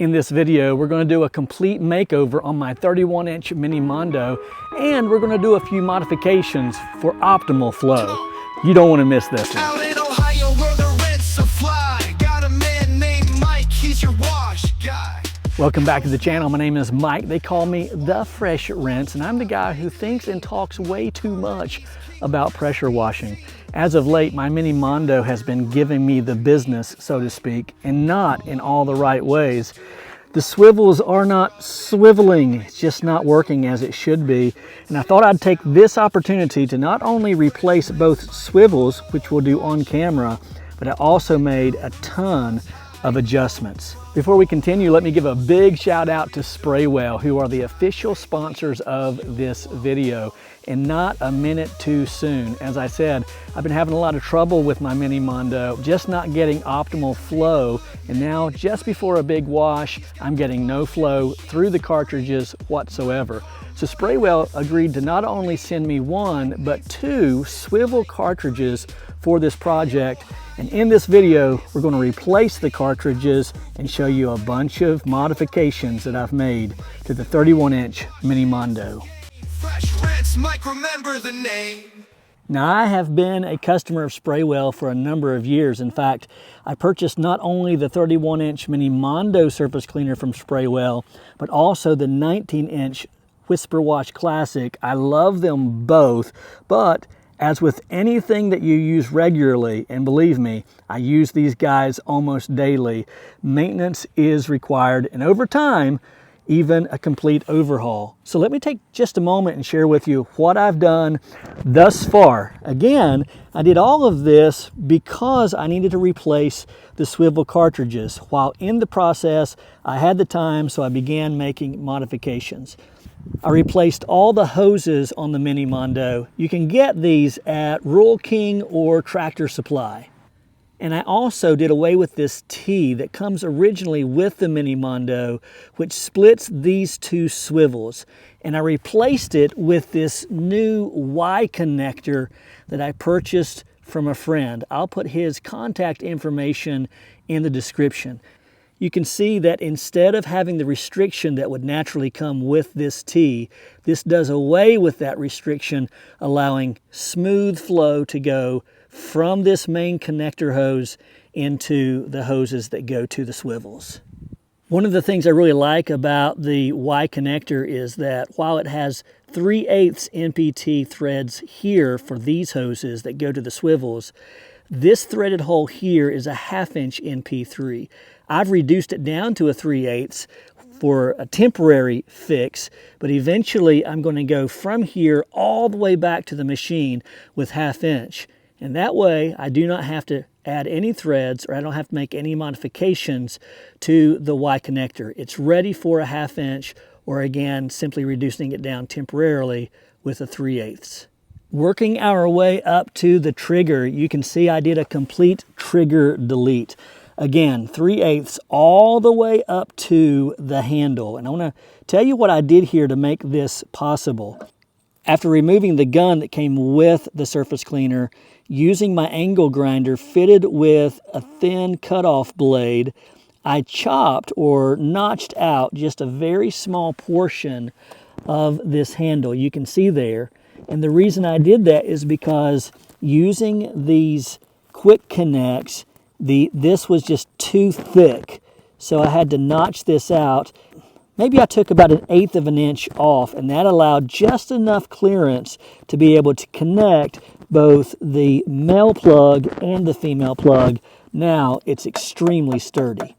In this video, we're going to do a complete makeover on my 31-inch mini Mondo, and we're going to do a few modifications for optimal flow. You don't want to miss this one. Out in Ohio where the rents are fly. Got a man named Mike, he's your wash guy. Welcome back to the channel. My name is Mike. They call me The Fresh Rinse, and I'm the guy who thinks and talks way too much about pressure washing. As of late, my mini Mondo has been giving me the business, so to speak, and not in all the right ways. The swivels are not swiveling. It's just not working as it should be. And I thought I'd take this opportunity to not only replace both swivels, which we'll do on camera, but I also made a ton of adjustments. Before we continue, let me give a big shout out to Swivel, who are the official sponsors of this video, and not a minute too soon. As I said, I've been having a lot of trouble with my mini Mondo, just not getting optimal flow, and now just before a big wash, I'm getting no flow through the cartridges whatsoever. So Swivel agreed to not only send me one, but two swivel cartridges for this project. And in this video, we're going to replace the cartridges and show you a bunch of modifications that I've made to the 31-inch mini Mondo. Fresh Rinse, Mike, remember the name. Now, I have been a customer of Swivel for a number of years. In fact, I purchased not only the 31-inch mini Mondo surface cleaner from Swivel, but also the 19-inch Whisper Wash Classic. I love them both, but as with anything that you use regularly, and believe me, I use these guys almost daily, maintenance is required, and over time, even a complete overhaul. So let me take just a moment and share with you what I've done thus far. Again, I did all of this because I needed to replace the swivel cartridges. While in the process, I had the time, so I began making modifications. I replaced all the hoses on the mini Mondo. You can get these at Rural King or Tractor Supply. And I also did away with this T that comes originally with the mini Mondo, which splits these two swivels. And I replaced it with this new Y connector that I purchased from a friend. I'll put his contact information in the description. You can see that instead of having the restriction that would naturally come with this T, this does away with that restriction, allowing smooth flow to go from this main connector hose into the hoses that go to the swivels. One of the things I really like about the Y connector is that while it has 3/8 NPT threads here for these hoses that go to the swivels, this threaded hole here is a 1/2 inch NP3. I've reduced it down to a 3/8 for a temporary fix, but eventually I'm going to go from here all the way back to the machine with 1/2 inch. And that way I do not have to add any threads, or I don't have to make any modifications to the Y connector. It's ready for a 1/2 inch, or again, simply reducing it down temporarily with a 3/8. Working our way up to the trigger, you can see I did a complete trigger delete. Again, 3/8 all the way up to the handle. And I want to tell you what I did here to make this possible. After removing the gun that came with the surface cleaner, using my angle grinder fitted with a thin cutoff blade, I chopped or notched out just a very small portion of this handle. You can see there. And the reason I did that is because using these quick connects, this was just too thick. So I had to notch this out. Maybe I took about 1/8 of an inch off, and that allowed just enough clearance to be able to connect both the male plug and the female plug. Now it's extremely sturdy.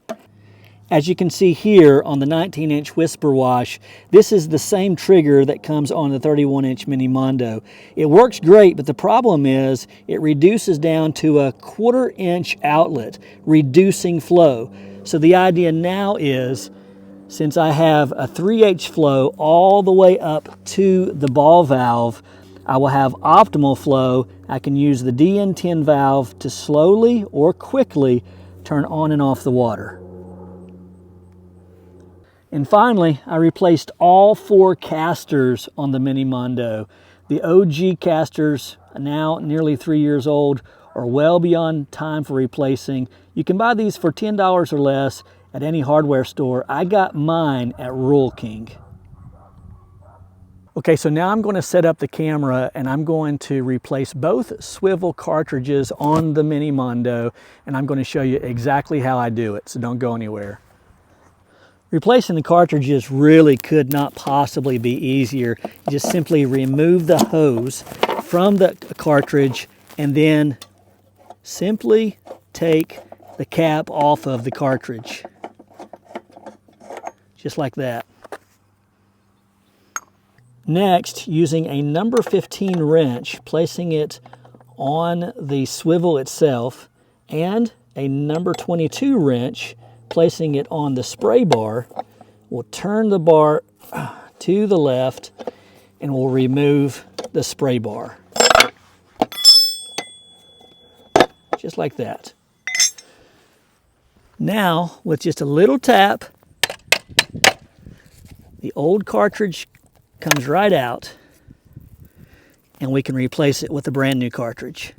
As you can see here on the 19-inch Whisper Wash, this is the same trigger that comes on the 31-inch mini Mondo. It works great, but the problem is it reduces down to a 1/4 inch outlet, reducing flow. So the idea now is, since I have a 3/8 flow all the way up to the ball valve, I will have optimal flow. I can use the DN10 valve to slowly or quickly turn on and off the water. And finally, I replaced all 4 casters on the mini Mondo. The OG casters, now nearly 3 years old, are well beyond time for replacing. You can buy these for $10 or less at any hardware store. I got mine at Rural King. Okay, so now I'm going to set up the camera and I'm going to replace both swivel cartridges on the Mini Mondo, and I'm going to show you exactly how I do it, so don't go anywhere. Replacing the cartridges really could not possibly be easier. You just simply remove the hose from the cartridge and then simply take the cap off of the cartridge. Just like that. Next, using a number 15 wrench, placing it on the swivel itself, and a number 22 wrench, placing it on the spray bar, we'll turn the bar to the left and we'll remove the spray bar. Just like that. Now, with just a little tap, the old cartridge comes right out and we can replace it with a brand new cartridge.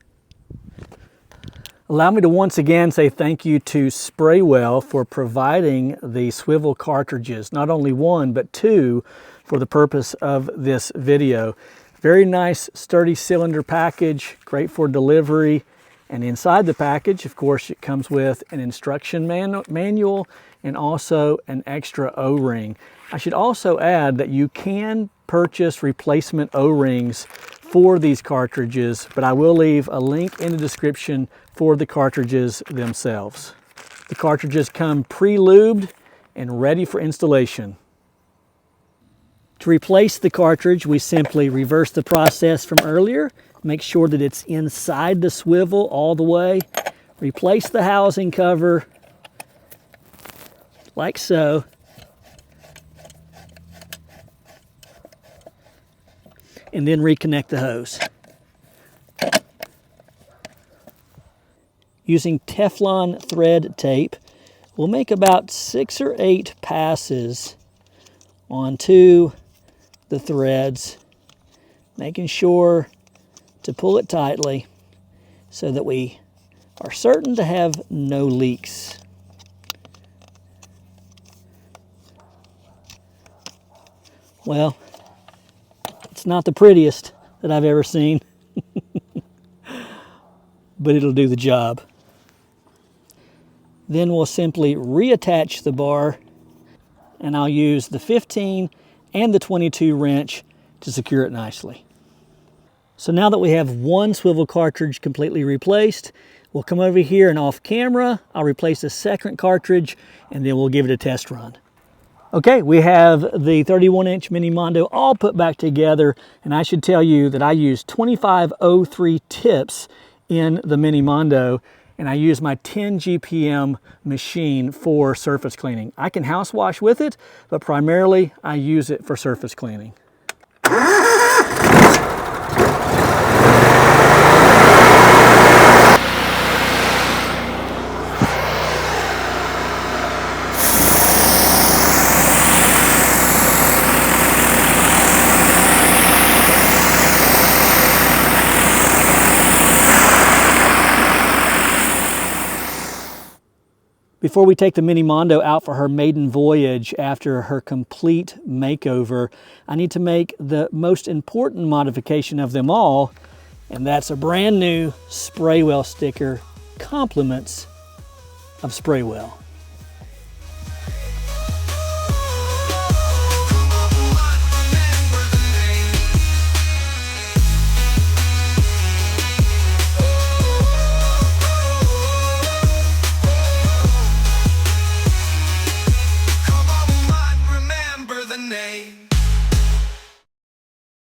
Allow me to once again say thank you to Spraywell for providing the swivel cartridges, not only one, but two, for the purpose of this video. Very nice, sturdy cylinder package, great for delivery. And inside the package, of course, it comes with an instruction manual and also an extra O-ring. I should also add that you can purchase replacement O-rings for these cartridges, but I will leave a link in the description for the cartridges themselves. The cartridges come pre-lubed and ready for installation. To replace the cartridge, we simply reverse the process from earlier. Make sure that it's inside the swivel all the way. Replace the housing cover, like so. And then reconnect the hose. Using Teflon thread tape, we'll make about 6 or 8 passes onto the threads, making sure to pull it tightly so that we are certain to have no leaks. Well, it's not the prettiest that I've ever seen, but it'll do the job. Then we'll simply reattach the bar, and I'll use the 15 and the 22 wrench to secure it nicely. So now that we have one swivel cartridge completely replaced, we'll come over here and off camera, I'll replace the second cartridge, and then we'll give it a test run. Okay, we have the 31-inch Mini Mondo all put back together, and I should tell you that I used 2503 tips in the Mini Mondo, and I use my 10 GPM machine for surface cleaning. I can house wash with it, but primarily I use it for surface cleaning. Before we take the Mini Mondo out for her maiden voyage after her complete makeover, I need to make the most important modification of them all, and that's a brand new Spraywell sticker, compliments of Spraywell.